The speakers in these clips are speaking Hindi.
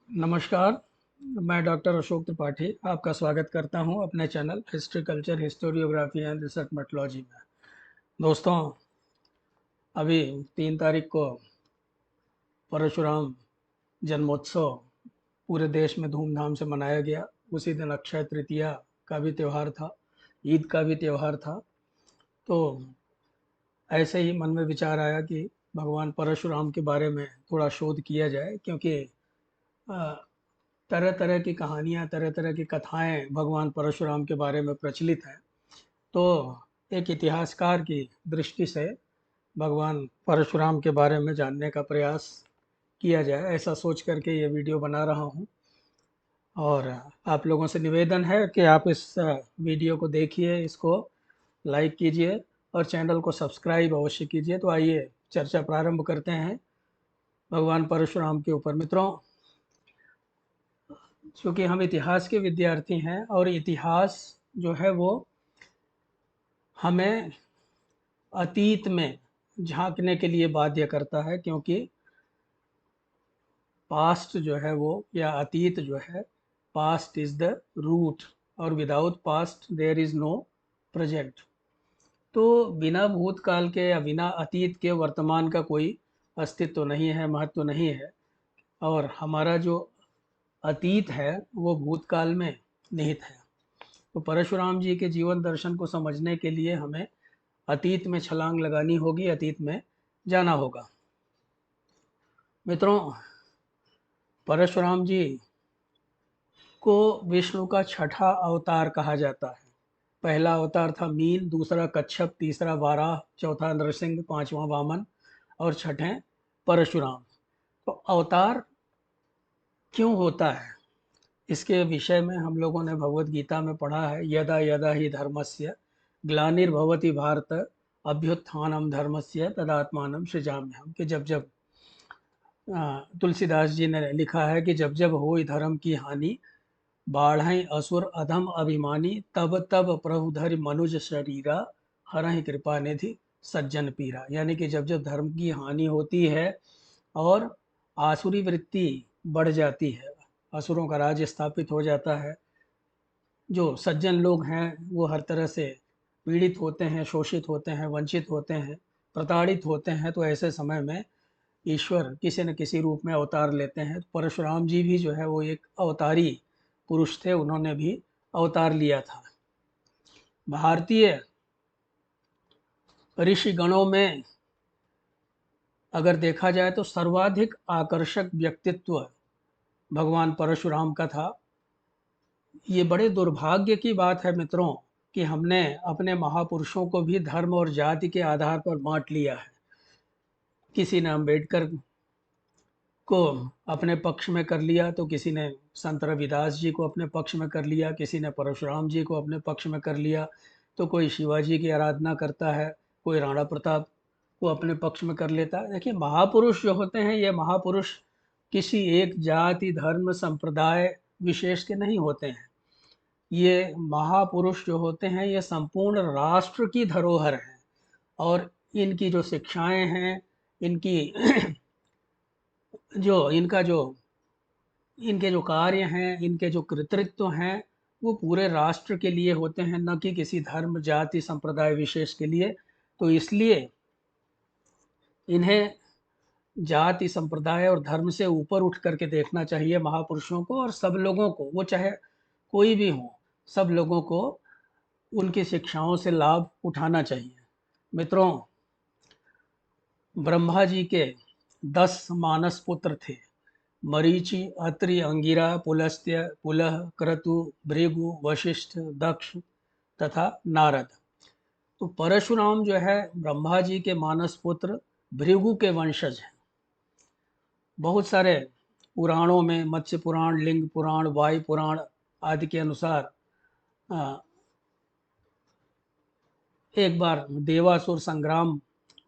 नमस्कार, मैं डॉक्टर अशोक त्रिपाठी आपका स्वागत करता हूं अपने channel history culture historiography and research methodology में। दोस्तों, अभी 3 तारीख को परशुराम जन्मोत्सव पूरे देश में धूमधाम से मनाया गया। उसी दिन अक्षय तृतीया का भी त्यौहार था, ईद का भी त्यौहार था। तो ऐसे ही मन में विचार आया कि भगवान परशुराम के बारे में थोड़ा शोध किया जाए, क्योंकि तरह तरह की कहानियाँ, तरह तरह की कथाएं भगवान परशुराम के बारे में प्रचलित हैं। तो एक इतिहासकार की दृष्टि से भगवान परशुराम के बारे में जानने का प्रयास किया जाए, ऐसा सोच करके ये वीडियो बना रहा हूँ। और आप लोगों से निवेदन है कि आप इस वीडियो को देखिए, इसको लाइक कीजिए और चैनल को सब्सक्राइब अवश्य कीजिए। तो आइए चर्चा प्रारंभ करते हैं भगवान परशुराम के ऊपर। मित्रों, चूँकि हम इतिहास के विद्यार्थी हैं और इतिहास जो है वो हमें अतीत में झांकने के लिए बाध्य करता है, क्योंकि पास्ट जो है वो, या अतीत जो है, पास्ट इज द रूट और without past there is no present. तो बिना भूतकाल के या बिना अतीत के वर्तमान का कोई अस्तित्व नहीं है, महत्व नहीं है। और हमारा जो अतीत है वो भूतकाल में निहित है। तो परशुराम जी के जीवन दर्शन को समझने के लिए हमें अतीत में छलांग लगानी होगी, अतीत में जाना होगा। मित्रों, परशुराम जी को विष्णु का छठा अवतार कहा जाता है। पहला अवतार था मीन, दूसरा कच्छप, तीसरा वाराह, चौथा नरसिंह, पांचवा वामन और छठे परशुराम। तो अवतार क्यों होता है, इसके विषय में हम लोगों ने भगवत गीता में पढ़ा है। यदा यदा ही धर्मस्य ग्लानिर्भवति भारत अभ्युत्थानम धर्मस्य तदात्मानं सृजाम्यहम्। कि जब जब तुलसीदास जी ने लिखा है कि जब जब होई धर्म की हानि, बाढ़ई असुर अधम अभिमानी, तब तब प्रभु धरि मनुज शरीरा, हरहि कृपा निधि सज्जन पीरा। यानी कि जब जब धर्म की हानि होती है और आसुरी वृत्ति बढ़ जाती है, असुरों का राज स्थापित हो जाता है, जो सज्जन लोग हैं वो हर तरह से पीड़ित होते हैं, शोषित होते हैं, वंचित होते हैं, प्रताड़ित होते हैं, तो ऐसे समय में ईश्वर किसी न किसी रूप में अवतार लेते हैं। तो परशुराम जी भी जो है वो एक अवतारी पुरुष थे, उन्होंने भी अवतार लिया था। भारतीय ऋषि गणों में अगर देखा जाए तो सर्वाधिक आकर्षक व्यक्तित्व भगवान परशुराम का था। ये बड़े दुर्भाग्य की बात है मित्रों कि हमने अपने महापुरुषों को भी धर्म और जाति के आधार पर बांट लिया है। किसी ने अम्बेडकर को अपने पक्ष में कर लिया, तो किसी ने संत रविदास जी को अपने पक्ष में कर लिया, किसी ने परशुराम जी को अपने पक्ष में कर लिया। तो कोई शिवाजी की आराधना करता है, कोई राणा प्रताप को अपने पक्ष में कर लेता है। देखिए, महापुरुष जो होते हैं, ये महापुरुष किसी एक जाति, धर्म, संप्रदाय विशेष के नहीं होते हैं। ये महापुरुष जो होते हैं ये संपूर्ण राष्ट्र की धरोहर हैं। और इनकी जो शिक्षाएं हैं, इनकी जो इनका जो इनके जो कार्य हैं, इनके जो कृतित्व हैं, वो पूरे राष्ट्र के लिए होते हैं, न कि किसी धर्म, जाति, संप्रदाय विशेष के लिए। तो इसलिए इन्हें जाति, संप्रदाय और धर्म से ऊपर उठ करके देखना चाहिए महापुरुषों को। और सब लोगों को, वो चाहे कोई भी हो, सब लोगों को उनकी शिक्षाओं से लाभ उठाना चाहिए। मित्रों, ब्रह्मा जी के 10 मानस पुत्र थे। मरीचि, अत्रि, अंगिरा, पुलस्त्य, पुलह, क्रतु, भृगु, वशिष्ठ, दक्ष तथा नारद। तो परशुराम जो है ब्रह्मा जी के मानस पुत्र भृगु के वंशज हैं। बहुत सारे पुराणों में, मत्स्य पुराण, लिंग पुराण, वायु पुराण आदि के अनुसार एक बार देवासुर संग्राम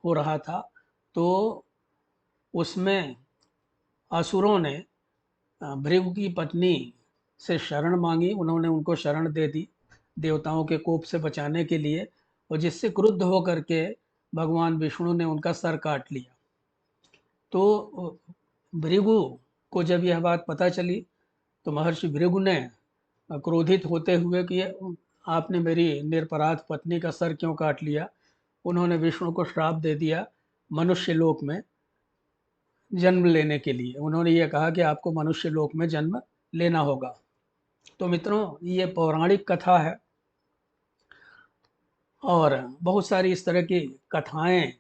हो रहा था, तो उसमें असुरों ने भृगु की पत्नी से शरण मांगी। उन्होंने उनको शरण दे दी देवताओं के कोप से बचाने के लिए, और जिससे क्रुद्ध होकर के भगवान विष्णु ने उनका सर काट लिया। तो भृगु को जब यह बात पता चली तो महर्षि भृगु ने क्रोधित होते हुए कि आपने मेरी निरपराध पत्नी का सर क्यों काट लिया, उन्होंने विष्णु को श्राप दे दिया मनुष्य लोक में जन्म लेने के लिए। उन्होंने ये कहा कि आपको मनुष्य लोक में जन्म लेना होगा। तो मित्रों, ये पौराणिक कथा है और बहुत सारी इस तरह की कथाएं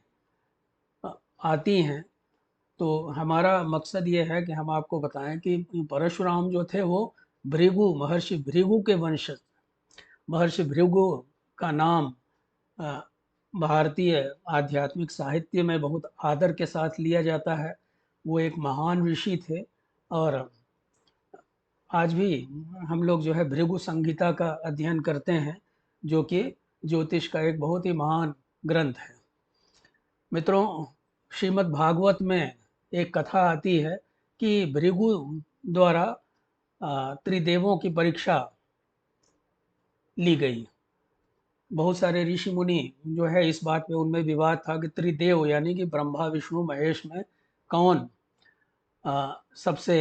आती हैं। तो हमारा मकसद ये है कि हम आपको बताएं कि परशुराम जो थे वो भृगु, महर्षि भृगु के वंशज। महर्षि भृगु का नाम अ, भारतीय आध्यात्मिक साहित्य में बहुत आदर के साथ लिया जाता है। वो एक महान ऋषि थे और आज भी हम लोग जो है भृगु संहिता का अध्ययन करते हैं, जो कि ज्योतिष का एक बहुत ही महान ग्रंथ है। मित्रों, श्रीमद् भागवत में एक कथा आती है कि भृगु द्वारा त्रिदेवों की परीक्षा ली गई। बहुत सारे ऋषि मुनि जो है इस बात पे उनमें विवाद था कि त्रिदेव यानी कि ब्रह्मा विष्णु महेश में कौन सबसे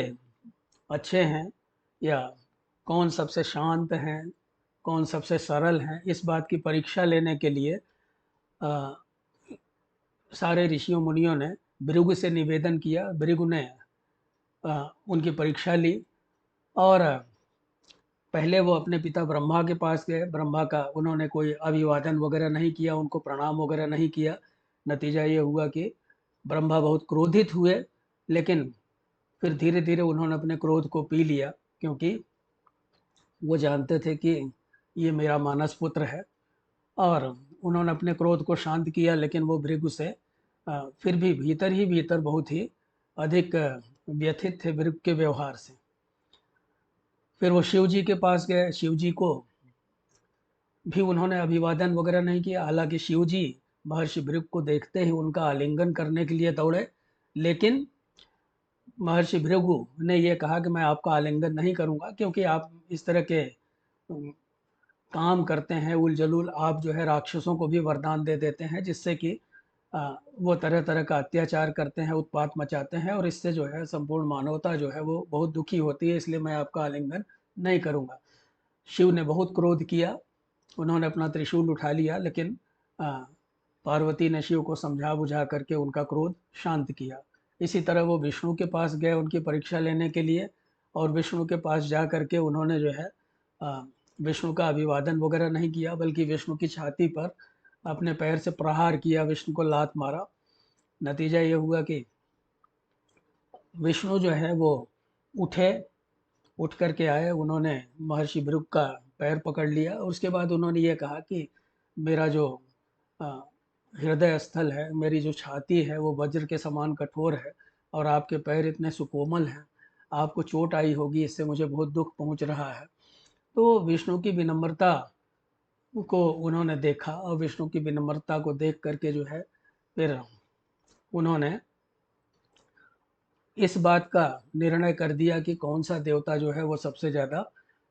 अच्छे हैं या कौन सबसे शांत हैं, कौन सबसे सरल हैं। इस बात की परीक्षा लेने के लिए सारे ऋषियों मुनियों ने भृगु से निवेदन किया। भृगु ने उनकी परीक्षा ली और पहले वो अपने पिता ब्रह्मा के पास गए। ब्रह्मा का उन्होंने कोई अभिवादन वगैरह नहीं किया, उनको प्रणाम वगैरह नहीं किया। नतीजा ये हुआ कि ब्रह्मा बहुत क्रोधित हुए, लेकिन फिर धीरे धीरे उन्होंने अपने क्रोध को पी लिया, क्योंकि वो जानते थे कि ये मेरा मानस पुत्र है। और उन्होंने अपने क्रोध को शांत किया, लेकिन वो भृगु से फिर भी भीतर ही भीतर बहुत ही अधिक व्यथित थे भृगु के व्यवहार से। फिर वो शिव जी के पास गए। शिव जी को भी उन्होंने अभिवादन वगैरह नहीं किया। हालांकि शिव जी महर्षि भृगु को देखते ही उनका आलिंगन करने के लिए दौड़े, लेकिन महर्षि भृगु ने यह कहा कि मैं आपका आलिंगन नहीं करूंगा, क्योंकि आप इस तरह के काम करते हैं उल जलूल। आप जो है राक्षसों को भी वरदान दे देते हैं, जिससे कि वो तरह तरह का अत्याचार करते हैं, उत्पात मचाते हैं, और इससे जो है संपूर्ण मानवता जो है वो बहुत दुखी होती है। इसलिए मैं आपका आलिंगन नहीं करूंगा। शिव ने बहुत क्रोध किया। उन्होंने अपना त्रिशूल उठा लिया, लेकिन पार्वती ने शिव को समझा बुझा करके उनका क्रोध शांत किया। इसी तरह वो विष्णु के पास गए उनकी परीक्षा लेने के लिए, और विष्णु के पास जा करके उन्होंने जो है विष्णु का अभिवादन वगैरह नहीं किया, बल्कि विष्णु की छाती पर अपने पैर से प्रहार किया, विष्णु को लात मारा। नतीजा ये हुआ कि विष्णु जो है वो उठे, उठ करके आए। उन्होंने महर्षि भृगु का पैर पकड़ लिया और उसके बाद उन्होंने ये कहा कि मेरा जो हृदय स्थल है, मेरी जो छाती है, वो वज्र के समान कठोर है, और आपके पैर इतने सुकोमल हैं, आपको चोट आई होगी, इससे मुझे बहुत दुख पहुंच रहा है। तो विष्णु की विनम्रता को उन्होंने देखा, और विष्णु की विनम्रता को देख करके जो है फिर उन्होंने इस बात का निर्णय कर दिया कि कौन सा देवता जो है वो सबसे ज़्यादा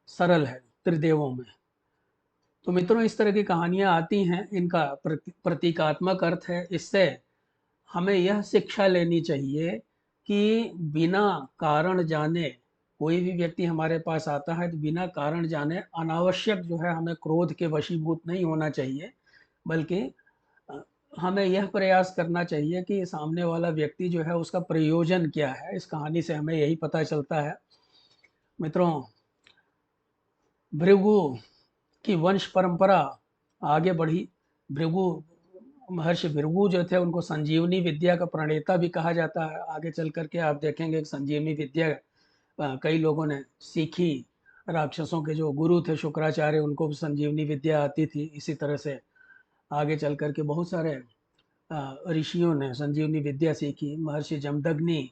सरल है त्रिदेवों में। तो मित्रों, इस तरह की कहानियाँ आती हैं, इनका प्रतीकात्मक अर्थ है। इससे हमें यह शिक्षा लेनी चाहिए कि बिना कारण जाने कोई भी व्यक्ति हमारे पास आता है तो बिना कारण जाने अनावश्यक जो है हमें क्रोध के वशीभूत नहीं होना चाहिए, बल्कि अ, हमें यह प्रयास करना चाहिए कि सामने वाला व्यक्ति जो है उसका प्रयोजन क्या है। इस कहानी से हमें यही पता चलता है। मित्रों, भृगु की वंश परंपरा आगे बढ़ी। भृगु, महर्षि भृगु जो थे उनको संजीवनी विद्या का प्रणेता भी कहा जाता है। आगे चल करके आप देखेंगे कि संजीवनी विद्या कई लोगों ने सीखी। राक्षसों के जो गुरु थे शुक्राचार्य, उनको भी संजीवनी विद्या आती थी। इसी तरह से आगे चल करके बहुत सारे ऋषियों ने संजीवनी विद्या सीखी। महर्षि जमदग्नि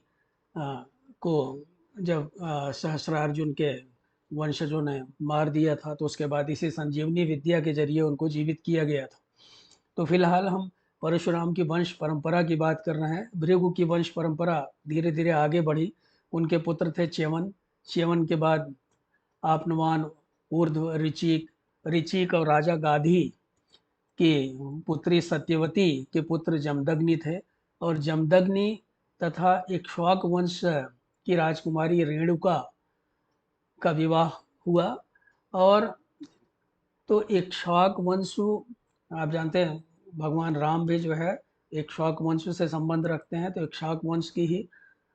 को जब सहस्रार्जुन के वंशजों ने मार दिया था, तो उसके बाद इसी संजीवनी विद्या के जरिए उनको जीवित किया गया था। तो फिलहाल हम परशुराम की वंश परंपरा की बात कर रहे हैं। भृगु की वंश परंपरा धीरे धीरे आगे बढ़ी। उनके पुत्र थे च्यवन। च्यवन के बाद आपनवान, ऊर्ध्व, ऋचिक। ऋचिक और राजा गाधी की पुत्री सत्यवती के पुत्र जमदग्नि थे, और जमदग्नि तथा इक्ष्वाक वंश की राजकुमारी रेणुका का विवाह हुआ। और तो इक्ष्वाक वंश, आप जानते हैं भगवान राम भी जो है इक्ष्वाक वंश से संबंध रखते हैं, तो इक्ष्वाक वंश की ही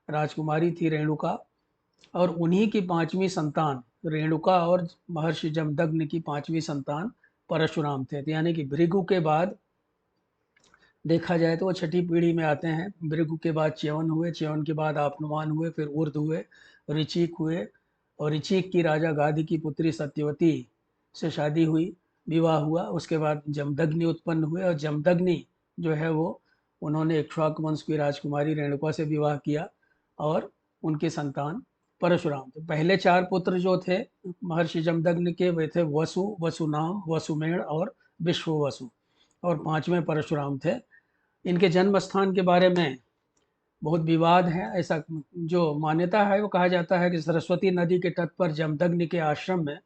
राजकुमारी थी रेणुका। और उन्हीं की पांचवी संतान रेणुका और महर्षि जमदग्नि की पांचवी संतान परशुराम थे। तो यानी कि भृगु के बाद देखा जाए तो वो छठी पीढ़ी में आते हैं। भृगु के बाद च्यवन हुए, च्यवन के बाद आपनुमान हुए, फिर उर्द हुए, ऋचिक हुए। और ऋचिक की राजा गादी की पुत्री सत्यवती से शादी हुई, विवाह हुआ। उसके बाद जमदग्नि उत्पन्न हुए, और जमदग्नि जो है वो उन्होंने इक्ष्वाक वंश की राजकुमारी रेणुका से विवाह किया, और उनकी संतान परशुराम थे। पहले चार पुत्र जो थे महर्षि जमदग्नि के, वे थे वसु, वसुनाम, वसुमेण और विश्ववसु। और पांचवें परशुराम थे। इनके जन्म स्थान के बारे में बहुत विवाद है। ऐसा जो मान्यता है वो कहा जाता है कि सरस्वती नदी के तट पर जमदग्नि के आश्रम में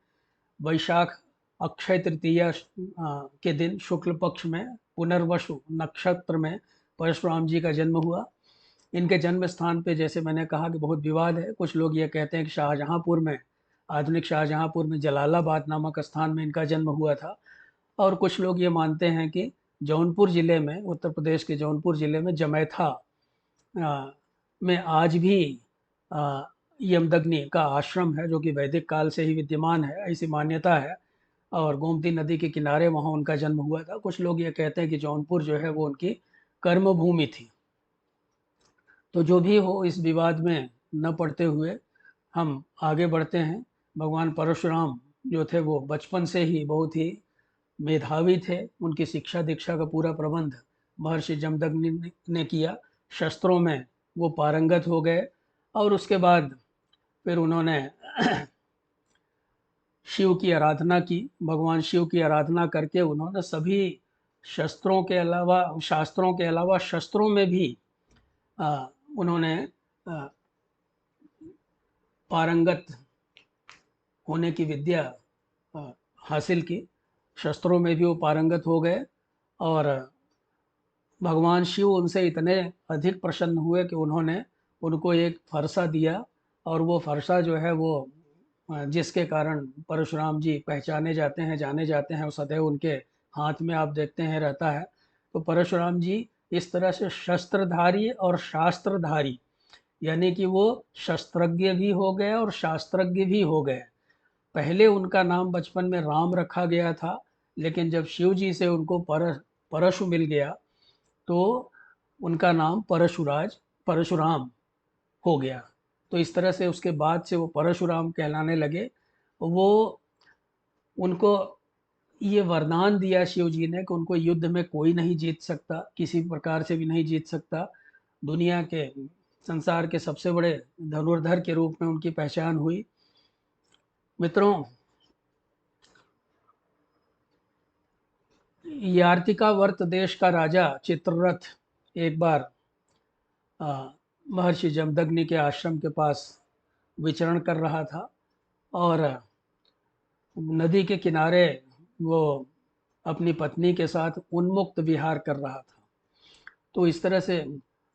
वैशाख अक्षय तृतीया के दिन शुक्ल पक्ष में पुनर्वसु नक्षत्र में परशुराम जी का जन्म हुआ। इनके जन्म स्थान पे जैसे मैंने कहा कि बहुत विवाद है। कुछ लोग ये कहते हैं कि शाहजहांपुर में, आधुनिक शाहजहांपुर में जलालाबाद नामक स्थान में इनका जन्म हुआ था। और कुछ लोग ये मानते हैं कि जौनपुर ज़िले में, उत्तर प्रदेश के जौनपुर ज़िले में जमैथा में आज भी यमदग्नि का आश्रम है, जो कि वैदिक काल से ही विद्यमान है, ऐसी मान्यता है। और गोमती नदी के किनारे वहाँ उनका जन्म हुआ था। कुछ लोग ये कहते हैं कि जौनपुर जो है वो उनकी कर्म भूमि थी। तो जो भी हो, इस विवाद में न पड़ते हुए हम आगे बढ़ते हैं। भगवान परशुराम जो थे वो बचपन से ही बहुत ही मेधावी थे। उनकी शिक्षा दीक्षा का पूरा प्रबंध महर्षि जमदग्नि ने किया। शस्त्रों में वो पारंगत हो गए, और उसके बाद फिर उन्होंने शिव की आराधना की। भगवान शिव की आराधना करके उन्होंने सभी शस्त्रों के अलावा, शास्त्रों के अलावा शस्त्रों में भी उन्होंने पारंगत होने की विद्या हासिल की। शस्त्रों में भी वो पारंगत हो गए, और भगवान शिव उनसे इतने अधिक प्रसन्न हुए कि उन्होंने उनको एक फरसा दिया। और वो फरसा जो है वो जिसके कारण परशुराम जी पहचाने जाते हैं, जाने जाते हैं, वो सदैव उनके हाथ में आप देखते हैं रहता है। तो परशुराम जी इस तरह से शस्त्रधारी और शास्त्रधारी, यानी कि वो शस्त्रज्ञ भी हो गए और शास्त्रज्ञ भी हो गए। पहले उनका नाम बचपन में राम रखा गया था, लेकिन जब शिव जी से उनको परशु मिल गया तो उनका नाम परशुराम हो गया। तो इस तरह से उसके बाद से वो परशुराम कहलाने लगे। वो उनको ये वरदान दिया शिव जी ने कि उनको युद्ध में कोई नहीं जीत सकता, किसी प्रकार से भी नहीं जीत सकता। दुनिया के, संसार के सबसे बड़े धनुर्धर के रूप में उनकी पहचान हुई। मित्रों, यार्तिकावर्त देश का राजा चित्ररथ एक बार महर्षि जमदग्नि के आश्रम के पास विचरण कर रहा था, और नदी के किनारे वो अपनी पत्नी के साथ उन्मुक्त विहार कर रहा था। तो इस तरह से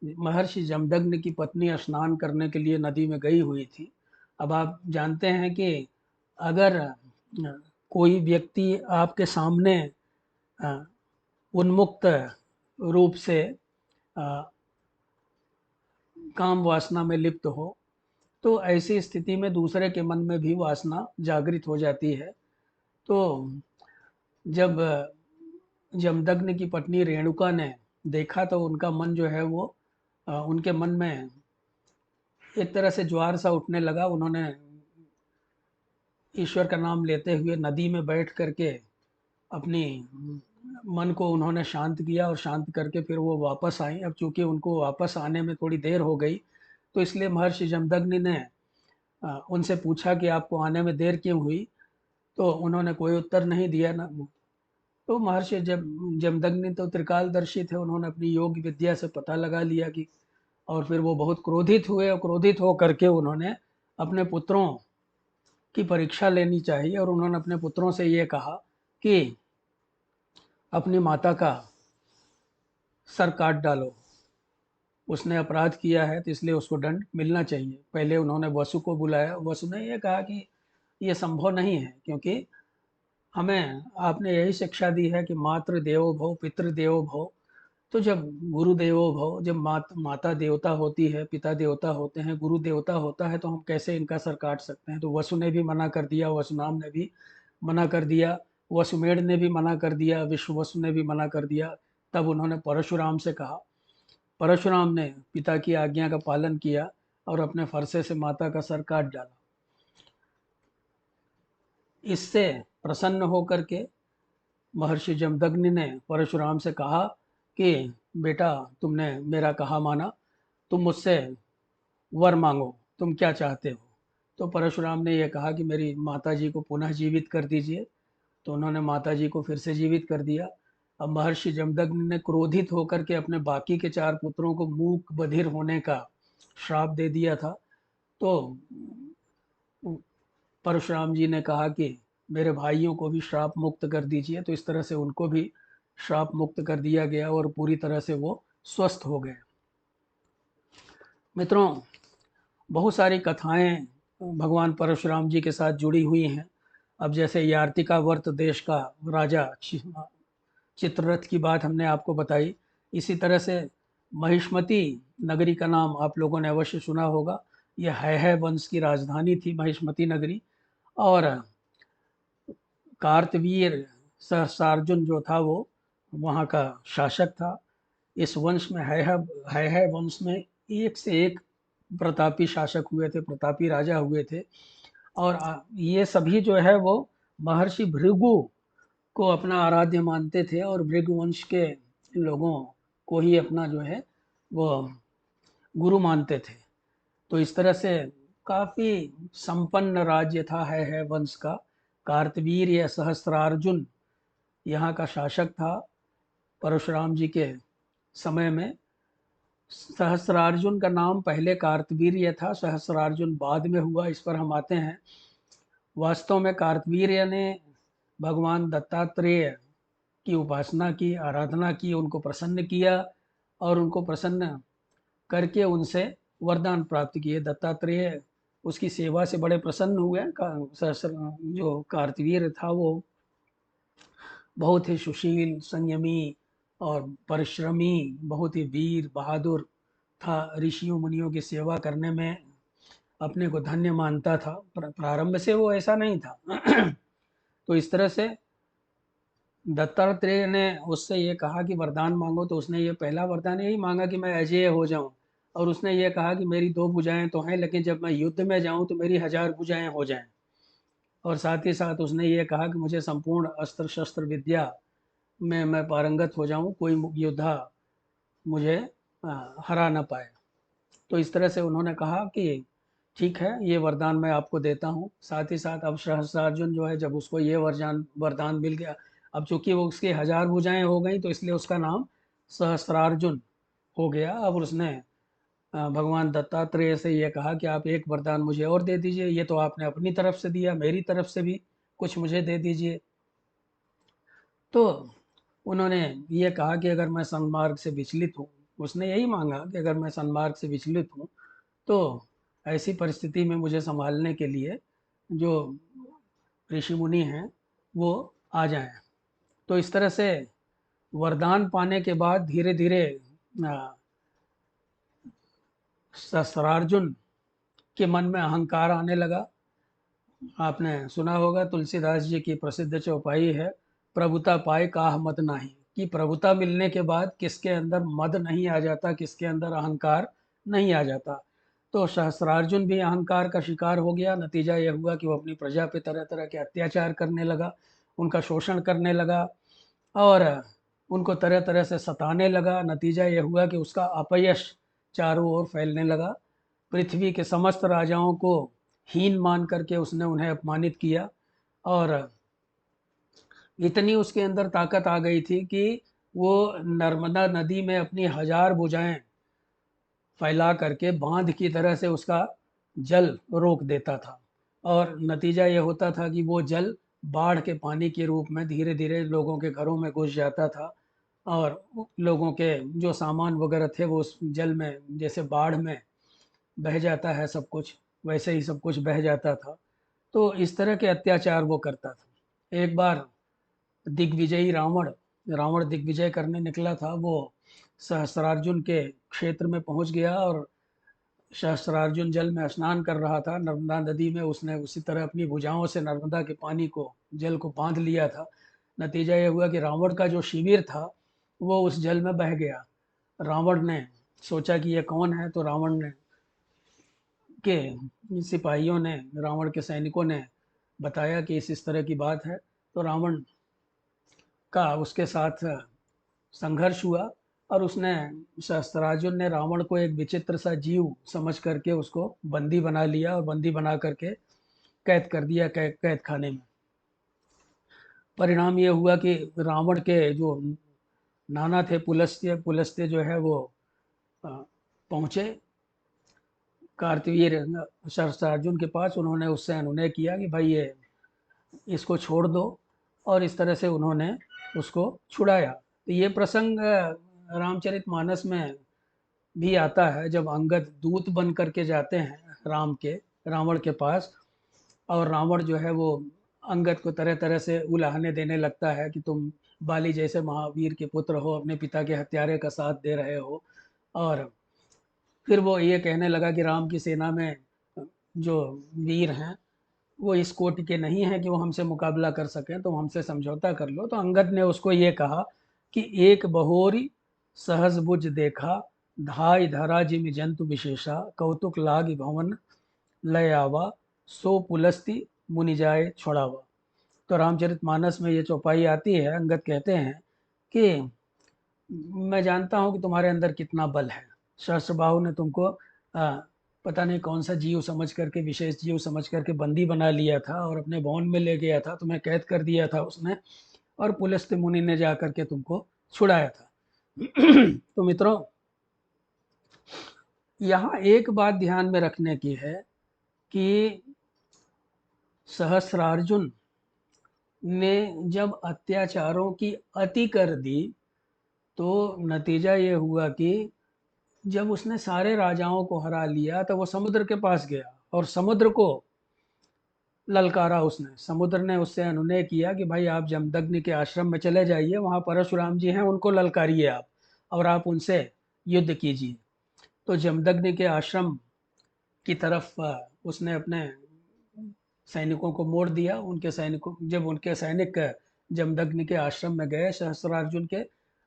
महर्षि जमदग्नि की पत्नी स्नान करने के लिए नदी में गई हुई थी। अब आप जानते हैं कि अगर कोई व्यक्ति आपके सामने उन्मुक्त रूप से काम वासना में लिप्त हो, तो ऐसी स्थिति में दूसरे के मन में भी वासना जागृत हो जाती है। तो जब जमदग्नि की पत्नी रेणुका ने देखा तो उनका मन जो है वो उनके मन में एक तरह से ज्वार सा उठने लगा। उन्होंने ईश्वर का नाम लेते हुए नदी में बैठ करके अपनी मन को उन्होंने शांत किया, और शांत करके फिर वो वापस आई। अब चूंकि उनको वापस आने में थोड़ी देर हो गई, तो इसलिए महर्षि जमदग्नि ने उनसे पूछा कि आपको आने में देर क्यों हुई। तो उन्होंने कोई उत्तर नहीं दिया ना। तो महर्षि जमदग्नि तो त्रिकालदर्शी थे, उन्होंने अपनी योग विद्या से पता लगा लिया कि, और फिर वो बहुत क्रोधित हुए, और क्रोधित हो करके उन्होंने अपने पुत्रों की परीक्षा लेनी चाहिए, और उन्होंने अपने पुत्रों से ये कहा कि अपनी माता का सर काट डालो। उसने अपराध किया है तो इसलिए उसको दंड मिलना चाहिए। पहले उन्होंने वसु को बुलाया, वसु ने ये कहा कि ये संभव नहीं है, क्योंकि हमें आपने यही शिक्षा दी है कि मातृ देवो भव पितृ देवो भव। तो जब गुरु देवो भव, जब माता देवता होती है, पिता देवता होते हैं, गुरु देवता होता है, तो हम कैसे इनका सर काट सकते हैं। तो वसु ने भी मना कर दिया, वसुनाम ने भी मना कर दिया, वसुमेढ़ ने भी मना कर दिया, विश्ववसु ने भी मना कर दिया। तब उन्होंने परशुराम से कहा। परशुराम ने पिता की आज्ञा का पालन किया और अपने फरसे से माता का सर काट डाला। इससे प्रसन्न होकर के महर्षि जमदग्नि ने परशुराम से कहा कि बेटा, तुमने मेरा कहा माना, तुम मुझसे वर मांगो, तुम क्या चाहते हो। तो परशुराम ने यह कहा कि मेरी माता जी को पुनः जीवित कर दीजिए। तो उन्होंने माता जी को फिर से जीवित कर दिया। अब महर्षि जमदग्नि ने क्रोधित होकर के अपने बाकी के 4 पुत्रों को मूक बधिर होने का श्राप दे दिया था। तो परशुराम जी ने कहा कि मेरे भाइयों को भी श्राप मुक्त कर दीजिए। तो इस तरह से उनको भी श्राप मुक्त कर दिया गया और पूरी तरह से वो स्वस्थ हो गए। मित्रों, बहुत सारी कथाएं भगवान परशुराम जी के साथ जुड़ी हुई हैं। अब जैसे यार्तिकावर्त देश का राजा चित्ररथ की बात हमने आपको बताई, इसी तरह से महिष्मती नगरी का नाम आप लोगों ने अवश्य सुना होगा। यह है वंश की राजधानी थी महिष्मती नगरी। और कार्तवीर सहस्रार्जुन जो था वो वहाँ का शासक था। इस वंश में है वंश में एक से एक प्रतापी शासक हुए थे, प्रतापी राजा हुए थे। और ये सभी जो है वो महर्षि भृगु को अपना आराध्य मानते थे और भृगु वंश के लोगों को ही अपना जो है वो गुरु मानते थे। तो इस तरह से काफ़ी संपन्न राज्य था है वंश का। कार्तवीर या सहस्त्रार्जुन यहाँ का शासक था परशुराम जी के समय में। सहस्त्रार्जुन का नाम पहले कार्तवीर्य था, सहस्त्रार्जुन बाद में हुआ। इस पर हम आते हैं। वास्तव में कार्तवीर्य ने भगवान दत्तात्रेय की उपासना की, आराधना की, उनको प्रसन्न किया और उनको प्रसन्न करके उनसे वरदान प्राप्त किए। दत्तात्रेय उसकी सेवा से बड़े प्रसन्न हुए। जो कार्तवीर्य था वो बहुत ही सुशील, संयमी और परिश्रमी, बहुत ही वीर बहादुर था। ऋषियों मुनियों की सेवा करने में अपने को धन्य मानता था। प्रारंभ से वो ऐसा नहीं था। तो इस तरह से दत्तात्रेय ने उससे ये कहा कि वरदान मांगो। तो उसने ये पहला वरदान यही मांगा कि मैं अजेय हो जाऊं। और उसने ये कहा कि मेरी 2 भुजाएं तो हैं, लेकिन जब मैं युद्ध में जाऊं तो मेरी 1000 भुजाएं हो जाएं। और साथ ही साथ उसने ये कहा कि मुझे संपूर्ण अस्त्र शस्त्र विद्या में मैं पारंगत हो जाऊं, कोई योद्धा मुझे हरा ना पाए। तो इस तरह से उन्होंने कहा कि ठीक है, ये वरदान मैं आपको देता हूँ। साथ ही साथ अब सहस्त्रार्जुन जो है, जब उसको ये वरदान वरदान मिल गया, अब चूंकि वो उसकी 1000 भुजाएं हो गई, तो इसलिए उसका नाम सहस्त्रार्जुन हो गया। अब उसने भगवान दत्तात्रेय से ये कहा कि आप एक वरदान मुझे और दे दीजिए। ये तो आपने अपनी तरफ से दिया, मेरी तरफ से भी कुछ मुझे दे दीजिए। तो उन्होंने ये कहा कि अगर मैं सन्मार्ग से विचलित हूँ, उसने यही मांगा कि अगर मैं सन्मार्ग से विचलित हूँ तो ऐसी परिस्थिति में मुझे संभालने के लिए जो ऋषि मुनि हैं वो आ जाएं। तो इस तरह से वरदान पाने के बाद धीरे धीरे सहस्त्रार्जुन के मन में अहंकार आने लगा। आपने सुना होगा, तुलसीदास जी की प्रसिद्ध चौपाई है, प्रभुता पाए काह मद नाही। कि प्रभुता मिलने के बाद किसके अंदर मद नहीं आ जाता, किसके अंदर अहंकार नहीं आ जाता। तो सहस्त्रार्जुन भी अहंकार का शिकार हो गया। नतीजा यह हुआ कि वो अपनी प्रजा पे तरह तरह के अत्याचार करने लगा, उनका शोषण करने लगा और उनको तरह तरह से सताने लगा। नतीजा यह हुआ कि उसका अपयश चारों ओर फैलने लगा। पृथ्वी के समस्त राजाओं को हीन मान करके उसने उन्हें अपमानित किया। और इतनी उसके अंदर ताकत आ गई थी कि वो नर्मदा नदी में अपनी 1000 भुजाएं फैला करके बांध की तरह से उसका जल रोक देता था। और नतीजा ये होता था कि वो जल बाढ़ के पानी के रूप में धीरे धीरे लोगों के घरों में घुस जाता था और लोगों के जो सामान वगैरह थे वो उस जल में, जैसे बाढ़ में बह जाता है सब कुछ, वैसे ही सब कुछ बह जाता था। तो इस तरह के अत्याचार वो करता था। एक बार दिग्विजयी रावण रावण दिग्विजय करने निकला था। वो सहस्त्रार्जुन के क्षेत्र में पहुंच गया और सहस्त्रार्जुन जल में स्नान कर रहा था नर्मदा नदी में। उसने उसी तरह अपनी भुजाओं से नर्मदा के पानी को, जल को बांध लिया था। नतीजा ये हुआ कि रावण का जो शिविर था वो उस जल में बह गया। रावण ने सोचा कि ये कौन है, तो रावण ने के सिपाहियों ने, रावण के सैनिकों ने बताया कि इस तरह की बात है। तो रावण का उसके साथ संघर्ष हुआ और उसने, सहस्त्रार्जुन ने रावण को एक विचित्र सा जीव समझ करके उसको बंदी बना लिया और बंदी बना करके कैद कर दिया कैद खाने में। परिणाम ये हुआ कि रावण के जो नाना थे, पुलस्त्य पुलस्त्य जो है वो अ, पहुँचे कार्तवीर सहस्त्रार्जुन के पास। उन्होंने उससे अनुनय किया कि भाई ये इसको छोड़ दो, और इस तरह से उन्होंने उसको छुड़ाया। तो ये प्रसंग रामचरितमानस में भी आता है, जब अंगद दूत बन करके जाते हैं रावण के पास, और रावण जो है वो अंगद को तरह तरह से उलाहने देने लगता है कि तुम बाली जैसे महावीर के पुत्र हो, अपने पिता के हत्यारे का साथ दे रहे हो। और फिर वो ये कहने लगा कि राम की सेना में जो वीर हैं वो इस कोटि के नहीं हैं कि वो हमसे मुकाबला कर सकें, तो हमसे समझौता कर लो। तो अंगद ने उसको ये कहा कि एक बहोरी सहज बुझ देखा, धाय धरा जिमि जंतु विशेषा, कौतुक लाग भवन लय आवा, सो पुलस्ति मुनि जाए छोड़ावा। तो रामचरितमानस में ये चौपाई आती है। अंगद कहते हैं कि मैं जानता हूँ कि तुम्हारे अंदर कितना बल है। सहस्त्रबाहु ने तुमको पता नहीं कौन सा जीव समझ करके, विशेष जीव समझ करके बंदी बना लिया था और अपने भवन में ले गया था, तुम्हें कैद कर दिया था उसने, और पुलस्त्य मुनि ने जा करके तुमको छुड़ाया था। तो मित्रों, यहाँ एक बात ध्यान में रखने की है कि सहस्त्रार्जुन ने जब अत्याचारों की अति कर दी, तो नतीजा ये हुआ कि जब उसने सारे राजाओं को हरा लिया तो वो समुद्र के पास गया और समुद्र को ललकारा उसने। समुद्र ने उससे अनुनय किया कि भाई आप जमदग्नि के आश्रम में चले जाइए, वहाँ परशुराम जी हैं, उनको ललकारिए आप, और आप उनसे युद्ध कीजिए। तो जमदग्नि के आश्रम की तरफ उसने अपने सैनिकों को मोड़ दिया। जब उनके सैनिक जमदग्नि के आश्रम में गए सहस्त्रार्जुन के,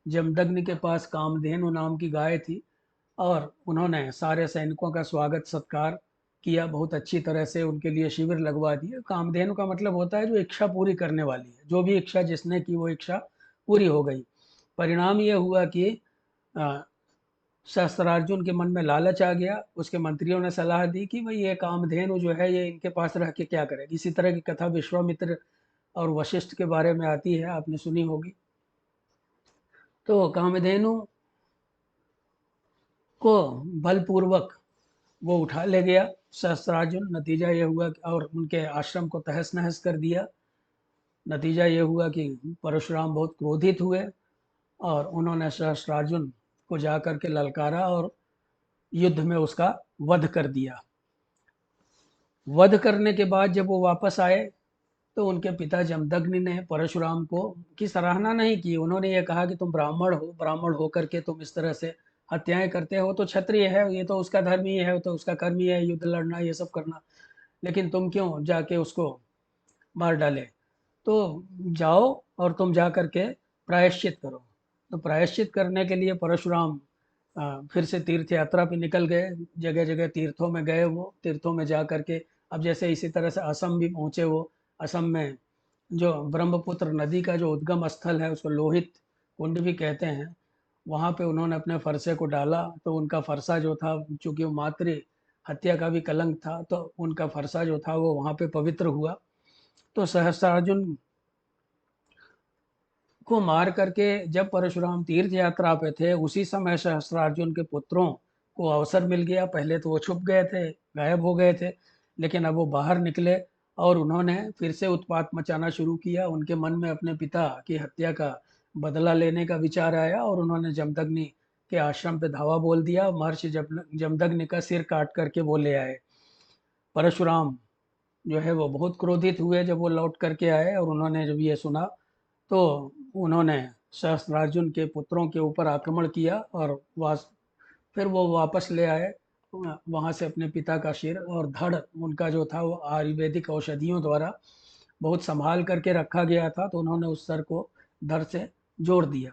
जमदग्नि के पास कामधेनु नाम की गाय थी, और उन्होंने सारे सैनिकों का स्वागत सत्कार किया, बहुत अच्छी तरह से उनके लिए शिविर लगवा दिए। कामधेनु का मतलब होता है जो इच्छा पूरी करने वाली है, जो भी इच्छा जिसने की वो इच्छा पूरी हो गई। परिणाम ये हुआ कि अ, सहस्त्रार्जुन के मन में लालच आ गया। उसके मंत्रियों ने सलाह दी कि भाई ये कामधेनु जो है ये इनके पास रह के क्या करेगी। इसी तरह की कथा विश्वामित्र और वशिष्ठ के बारे में आती है, आपने सुनी होगी। तो कामधेनु को बलपूर्वक वो उठा ले गया सहस्त्रार्जुन। नतीजा ये हुआ और उनके आश्रम को तहस नहस कर दिया। नतीजा ये हुआ कि परशुराम बहुत क्रोधित हुए और उन्होंने सहस्त्रार्जुन को जा कर के ललकारा और युद्ध में उसका वध कर दिया। वध करने के बाद जब वो वापस आए, तो उनके पिता जमदग्नि ने परशुराम को की सराहना नहीं की। उन्होंने ये कहा कि तुम ब्राह्मण हो करके तुम इस तरह से हत्याएं करते हो, तो क्षत्रिय है, ये तो उसका धर्म ही है, तो उसका कर्म ही है युद्ध लड़ना, ये सब करना, लेकिन तुम क्यों जाके उसको मार डाले। तो जाओ और तुम जा करके प्रायश्चित करो। तो प्रायश्चित करने के लिए परशुराम फिर से तीर्थ यात्रा पे निकल गए। जगह जगह तीर्थों में गए, वो तीर्थों में जा करके, अब जैसे इसी तरह से असम भी पहुँचे वो। असम में जो ब्रह्मपुत्र नदी का जो उद्गम स्थल है उसको लोहित कुंड भी कहते हैं, वहाँ पे उन्होंने अपने फरसे को डाला। तो उनका फरसा जो था, चूँकि वो मातृ हत्या का भी कलंक था, तो उनका फरसा जो था वो वहाँ पे पवित्र हुआ। तो सहस्त्रार्जुन को मार करके जब परशुराम तीर्थ यात्रा पे थे, उसी समय सहस्त्रार्जुन के पुत्रों को अवसर मिल गया। पहले तो वो छुप गए थे, गायब हो गए थे, लेकिन अब वो बाहर निकले और उन्होंने फिर से उत्पात मचाना शुरू किया। उनके मन में अपने पिता की हत्या का बदला लेने का विचार आया और उन्होंने जमदग्नि के आश्रम पे धावा बोल दिया। महर्षि जमदग्नि का सिर काट करके वो ले आए। परशुराम जो है वो बहुत क्रोधित हुए जब वो लौट करके आए, और उन्होंने जब ये सुना तो उन्होंने सहस्त्रार्जुन के पुत्रों के ऊपर आक्रमण किया, और फिर वो वापस ले आए वहाँ से अपने पिता का सिर और धड़। उनका जो था वो आयुर्वेदिक औषधियों द्वारा बहुत संभाल करके रखा गया था, तो उन्होंने उस सर को धड़ से जोड़ दिया।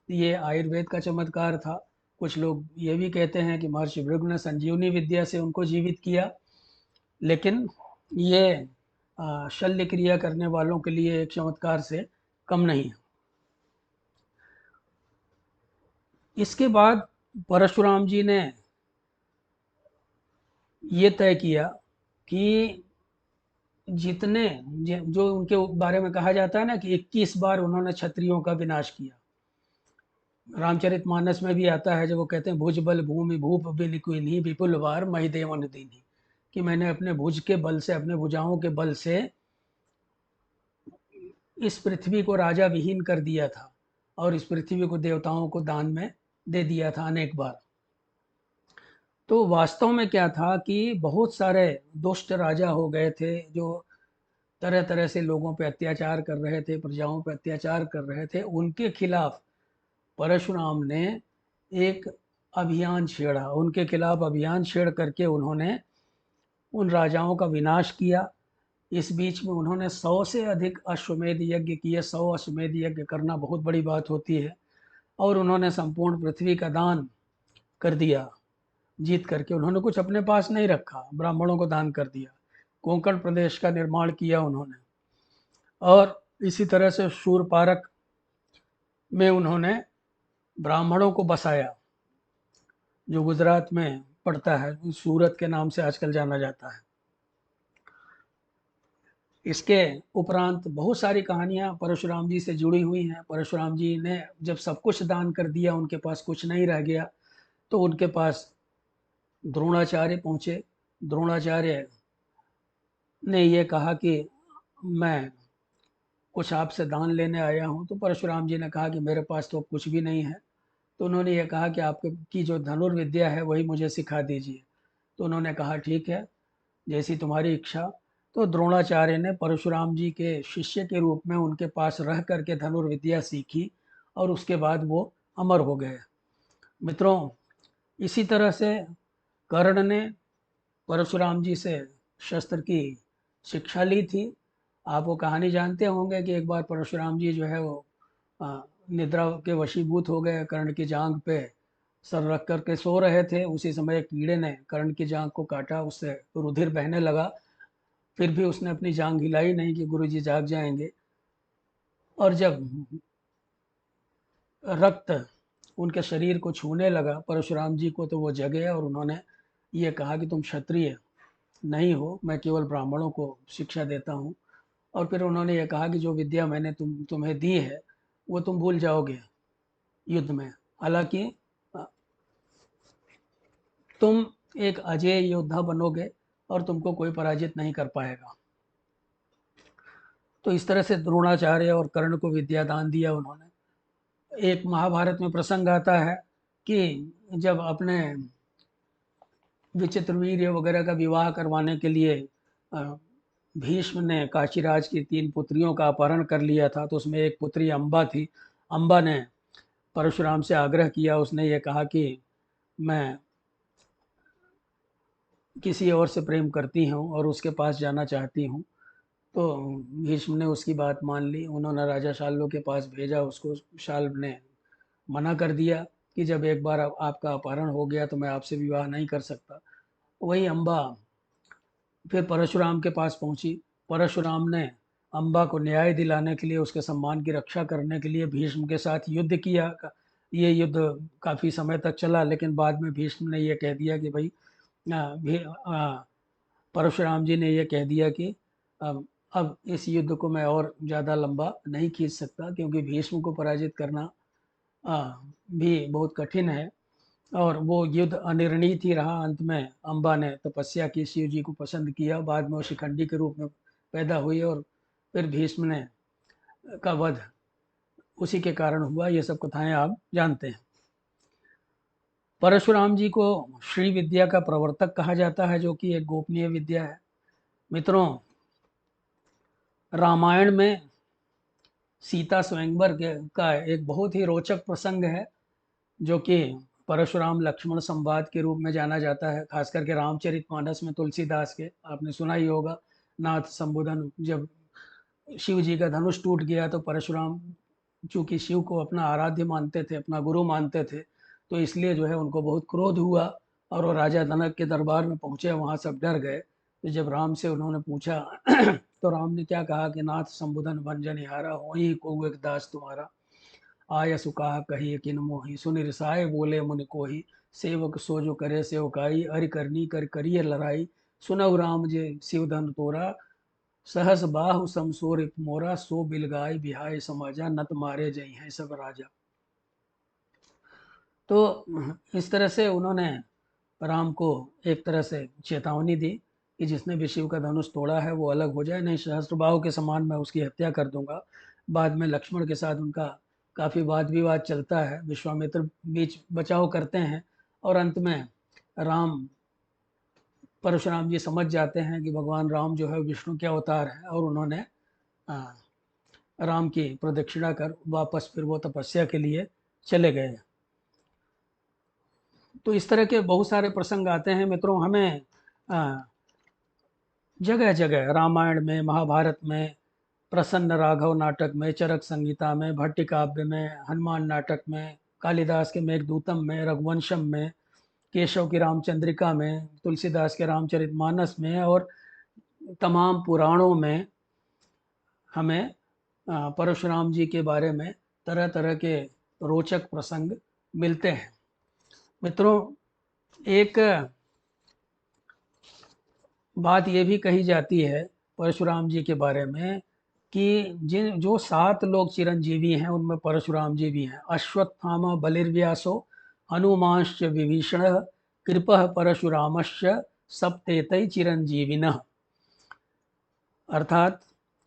ये आयुर्वेद का चमत्कार था। कुछ लोग ये भी कहते हैं कि महर्षि भृगु ने संजीवनी विद्या से उनको जीवित किया, लेकिन ये शल्य क्रिया करने वालों के लिए एक चमत्कार से कम नहीं है। इसके बाद परशुराम जी ने ये तय किया कि जितने जो उनके बारे में कहा जाता है ना कि 21 बार उन्होंने क्षत्रियों का विनाश किया। रामचरितमानस में भी आता है जब वो कहते हैं भुज बल भूमि भूप बिलिकुनी विपुल वार महिदेव दीनी, कि मैंने अपने भुज के बल से, अपने भुजाओं के बल से इस पृथ्वी को राजा विहीन कर दिया था, और इस पृथ्वी को देवताओं को दान में दे दिया था अनेक बार। तो वास्तव में क्या था कि बहुत सारे दुष्ट राजा हो गए थे जो तरह तरह से लोगों पे अत्याचार कर रहे थे, प्रजाओं पे अत्याचार कर रहे थे। उनके खिलाफ परशुराम ने एक अभियान छेड़ा, उनके खिलाफ अभियान छेड़ करके उन्होंने उन राजाओं का विनाश किया। इस बीच में उन्होंने 100 से अधिक अश्वमेध यज्ञ किए। 100 अश्वमेध यज्ञ करना बहुत बड़ी बात होती है। और उन्होंने संपूर्ण पृथ्वी का दान कर दिया। जीत करके उन्होंने कुछ अपने पास नहीं रखा, ब्राह्मणों को दान कर दिया। कोंकण प्रदेश का निर्माण किया उन्होंने, और इसी तरह से शूरपारक में उन्होंने ब्राह्मणों को बसाया, जो गुजरात में पड़ता है, सूरत के नाम से आजकल जाना जाता है। इसके उपरांत बहुत सारी कहानियाँ परशुराम जी से जुड़ी हुई हैं। परशुराम जी ने जब सब कुछ दान कर दिया, उनके पास कुछ नहीं रह गया, तो उनके पास द्रोणाचार्य पहुँचे। द्रोणाचार्य ने ये कहा कि मैं कुछ आपसे दान लेने आया हूँ। तो परशुराम जी ने कहा कि मेरे पास तो कुछ भी नहीं है। तो उन्होंने ये कहा कि आपकी जो धनुर्विद्या है वही मुझे सिखा दीजिए। तो उन्होंने कहा ठीक है, जैसी तुम्हारी इच्छा। तो द्रोणाचार्य ने परशुराम जी के शिष्य के रूप में उनके पास रह करके धनुर्विद्या सीखी, और उसके बाद वो अमर हो गए। मित्रों, इसी तरह से कर्ण ने परशुराम जी से शस्त्र की शिक्षा ली थी। आप वो कहानी जानते होंगे कि एक बार परशुराम जी जो है वो निद्रा के वशीभूत हो गए। कर्ण की जांघ पे सर रख करके सो रहे थे, उसी समय एक कीड़े ने कर्ण की जांघ को काटा, उससे रुधिर बहने लगा। फिर भी उसने अपनी जांघ हिलाई नहीं कि गुरुजी जाग जाएंगे। और जब रक्त उनके शरीर को छूने लगा परशुराम जी को, तो वो जगे और उन्होंने ये कहा कि तुम क्षत्रिय नहीं हो, मैं केवल ब्राह्मणों को शिक्षा देता हूँ। और फिर उन्होंने ये कहा कि जो विद्या मैंने तुम्हें दी है वो तुम भूल जाओगे युद्ध में। हालांकि तुम एक अजेय योद्धा बनोगे और तुमको कोई पराजित नहीं कर पाएगा। तो इस तरह से द्रोणाचार्य और कर्ण को विद्या दान दिया उन्होंने। एक महाभारत में प्रसंग आता है कि जब अपने विचित्रवीर्य वगैरह का विवाह करवाने के लिए भीष्म ने काशीराज की 3 पुत्रियों का अपहरण कर लिया था, तो उसमें एक पुत्री अम्बा थी। अम्बा ने परशुराम से आग्रह किया, उसने ये कहा कि मैं किसी और से प्रेम करती हूँ और उसके पास जाना चाहती हूँ। तो भीष्म ने उसकी बात मान ली। उन्होंने राजा शाल्व के पास भेजा उसको। शाल्व ने मना कर दिया कि जब एक बार आपका अपहरण हो गया तो मैं आपसे विवाह नहीं कर सकता। वही अम्बा फिर परशुराम के पास पहुंची। परशुराम ने अम्बा को न्याय दिलाने के लिए, उसके सम्मान की रक्षा करने के लिए भीष्म के साथ युद्ध किया। ये युद्ध काफ़ी समय तक चला, लेकिन बाद में भीष्म ने ये कह दिया कि भाई परशुराम जी ने ये कह दिया कि अब इस युद्ध को मैं और ज़्यादा लंबा नहीं खींच सकता, क्योंकि भीष्म को पराजित करना भी बहुत कठिन है। और वो युद्ध अनिर्णीत ही रहा। अंत में अम्बा ने तपस्या की, शिव जी को पसंद किया, बाद में वो शिखंडी के रूप में पैदा हुई, और फिर भीष्म ने का वध उसी के कारण हुआ। ये सब कथाएं आप जानते हैं। परशुराम जी को श्री विद्या का प्रवर्तक कहा जाता है, जो कि एक गोपनीय विद्या है। मित्रों, रामायण में सीता स्वयंवर का एक बहुत ही रोचक प्रसंग है, जो कि परशुराम लक्ष्मण संवाद के रूप में जाना जाता है। खास करके रामचरितमानस में तुलसीदास के आपने सुना ही होगा, नाथ संबोधन। जब शिव जी का धनुष टूट गया तो परशुराम, चूंकि शिव को अपना आराध्य मानते थे, अपना गुरु मानते थे, तो इसलिए जो है उनको बहुत क्रोध हुआ और वो राजा जनक के दरबार में पहुंचे। वहां सब डर गए। तो जब राम से उन्होंने पूछा तो राम ने क्या कहा कि नाथ संबोधन भंजन हारा हो ही को एक दास तुम्हारा, आय सुकाह कही किन मोही, सुन रिसाए बोले मुनि कोही, सेवक सो जो करे सेवकाई, अरि करनी कर करिय लड़ाई, सुनऊ राम जे शिवधन तोरा, सहस बाहु समसोर मोरा, सो बिलगाई बिहाय समाजा, नत मारे जई हैं सब राजा। तो इस तरह से उन्होंने राम को एक तरह से चेतावनी दी कि जिसने भी शिव का धनुष तोड़ा है वो अलग हो जाए, नहीं सहस्त्रबाहु के समान मैं उसकी हत्या कर दूंगा। बाद में लक्ष्मण के साथ उनका काफ़ी वाद विवाद चलता है, विश्वामित्र बीच बचाव करते हैं और अंत में राम परशुराम जी समझ जाते हैं कि भगवान राम जो है विष्णु के अवतार है, और उन्होंने आ, राम की प्रदक्षिणा कर वापस फिर वो तपस्या के लिए चले गए। तो इस तरह के बहुत सारे प्रसंग आते हैं मित्रों। हमें जगह जगह रामायण में, महाभारत में, प्रसन्न राघव नाटक में, चरक संहिता में, भट्टिकाव्य में, हनुमान नाटक में, कालिदास के मेघदूतम में, रघुवंशम में, केशव की रामचंद्रिका में, तुलसीदास के रामचरितमानस में और तमाम पुराणों में हमें परशुराम जी के बारे में तरह तरह के रोचक प्रसंग मिलते हैं। मित्रों, एक बात ये भी कही जाती है परशुराम जी के बारे में कि जो 7 लोग चिरंजीवी हैं उनमें परशुराम जी भी हैं। अश्वत्थामा बलिर्व्यासो, हनुमांश्च विभीषण, कृपः परशुरामश्च, सप्तेतै चिरंजीविनः। अर्थात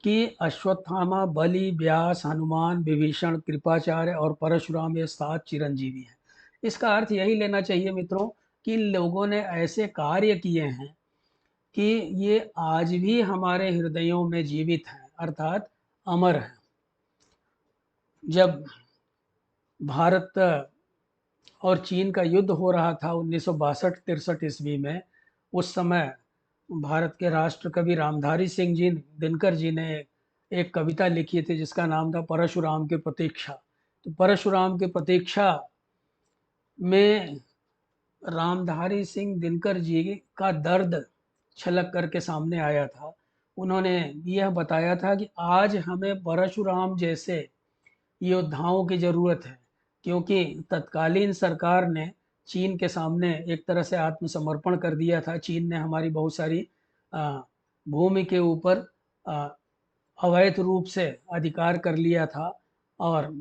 कि अश्वत्थामा, बलि, व्यास, हनुमान, विभीषण, कृपाचार्य और परशुराम, ये 7 चिरंजीवी हैं। इसका अर्थ यही लेना चाहिए मित्रों कि इन लोगों ने ऐसे कार्य किए हैं कि ये आज भी हमारे हृदयों में जीवित हैं, अर्थात अमर हैं। जब भारत और चीन का युद्ध हो रहा था 1962-63 ईस्वी में, उस समय भारत के राष्ट्र कवि रामधारी सिंह जी दिनकर जी ने एक कविता लिखी थी जिसका नाम था परशुराम की प्रतीक्षा। तो परशुराम की प्रतीक्षा में रामधारी सिंह दिनकर जी का दर्द छलक करके सामने आया था। उन्होंने यह बताया था कि आज हमें परशुराम जैसे योद्धाओं की ज़रूरत है, क्योंकि तत्कालीन सरकार ने चीन के सामने एक तरह से आत्मसमर्पण कर दिया था। चीन ने हमारी बहुत सारी भूमि के ऊपर अवैध रूप से अधिकार कर लिया था और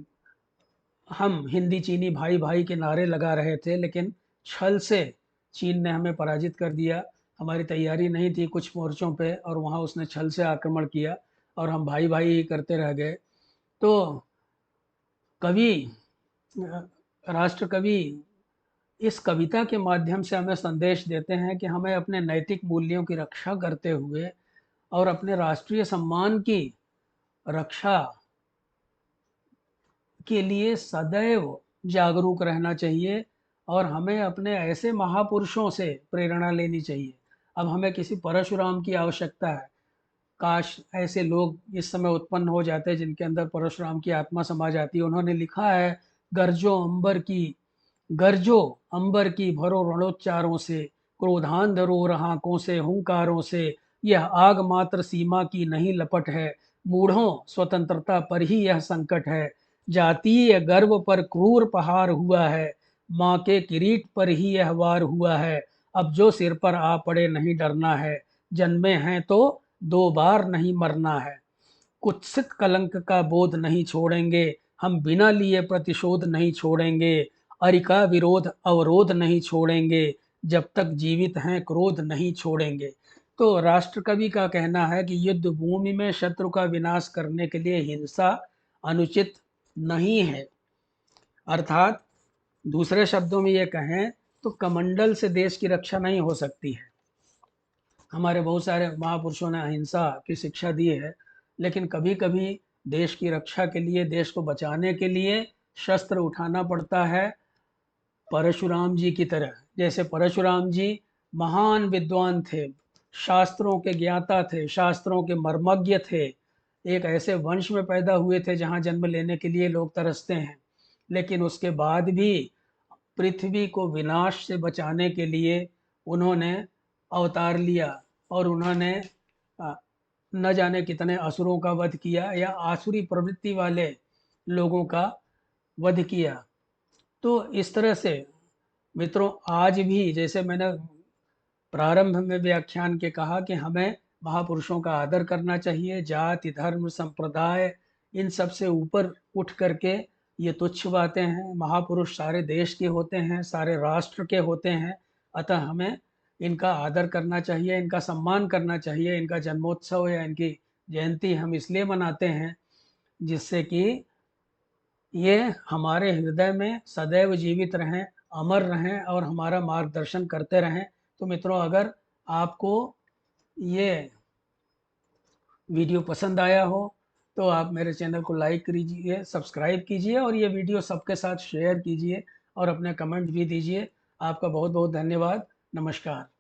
हम हिंदी चीनी भाई भाई के नारे लगा रहे थे, लेकिन छल से चीन ने हमें पराजित कर दिया। हमारी तैयारी नहीं थी कुछ मोर्चों पे और वहाँ उसने छल से आक्रमण किया और हम भाई भाई ही करते रह गए। तो कवि, राष्ट्र कवि इस कविता के माध्यम से हमें संदेश देते हैं कि हमें अपने नैतिक मूल्यों की रक्षा करते हुए और अपने राष्ट्रीय सम्मान की रक्षा के लिए सदैव जागरूक रहना चाहिए और हमें अपने ऐसे महापुरुषों से प्रेरणा लेनी चाहिए। अब हमें किसी परशुराम की आवश्यकता है। काश ऐसे लोग इस समय उत्पन्न हो जाते जिनके अंदर परशुराम की आत्मा समा जाती। उन्होंने लिखा है, गरजो अंबर की, गरजो अंबर की भरो रणोच्चारों से, क्रोधांध रो रहाकों से, हुंकारों से, यह आग मात्र सीमा की नहीं लपट है, मूढ़ों स्वतंत्रता पर ही यह संकट है, जातीय गर्व पर क्रूर प्रहार हुआ है, माँ के किरीट पर ही यह वार हुआ है, अब जो सिर पर आ पड़े नहीं डरना है, जन्मे हैं तो 2 बार नहीं मरना है, कुत्सित कलंक का बोध नहीं छोड़ेंगे, हम बिना लिए प्रतिशोध नहीं छोड़ेंगे, अरिका विरोध अवरोध नहीं छोड़ेंगे, जब तक जीवित हैं क्रोध नहीं छोड़ेंगे। तो राष्ट्र कवि का कहना है कि युद्ध भूमि में शत्रु का विनाश करने के लिए हिंसा अनुचित नहीं है। अर्थात दूसरे शब्दों में ये कहें तो कमंडल से देश की रक्षा नहीं हो सकती है। हमारे बहुत सारे महापुरुषों ने अहिंसा की शिक्षा दी है, लेकिन कभी कभी देश की रक्षा के लिए, देश को बचाने के लिए शस्त्र उठाना पड़ता है, परशुराम जी की तरह। जैसे परशुराम जी महान विद्वान थे, शास्त्रों के ज्ञाता थे, शास्त्रों के मर्मज्ञ थे, एक ऐसे वंश में पैदा हुए थे जहाँ जन्म लेने के लिए लोग तरसते हैं, लेकिन उसके बाद भी पृथ्वी को विनाश से बचाने के लिए उन्होंने अवतार लिया और उन्होंने न जाने कितने असुरों का वध किया या आसुरी प्रवृत्ति वाले लोगों का वध किया। तो इस तरह से मित्रों, आज भी जैसे मैंने प्रारंभ में व्याख्यान के कहा कि हमें महापुरुषों का आदर करना चाहिए, जाति धर्म संप्रदाय इन सब से ऊपर उठ करके ये तुच्छ बातें हैं। महापुरुष सारे देश के होते हैं, सारे राष्ट्र के होते हैं, अतः हमें इनका आदर करना चाहिए, इनका सम्मान करना चाहिए। इनका जन्मोत्सव या इनकी जयंती हम इसलिए मनाते हैं जिससे कि ये हमारे हृदय में सदैव जीवित रहें, अमर रहें और हमारा मार्गदर्शन करते रहें। तो मित्रों, अगर आपको ये वीडियो पसंद आया हो तो आप मेरे चैनल को लाइक कीजिए, सब्सक्राइब कीजिए और ये वीडियो सबके साथ शेयर कीजिए और अपने कमेंट भी दीजिए। आपका बहुत बहुत धन्यवाद। नमस्कार।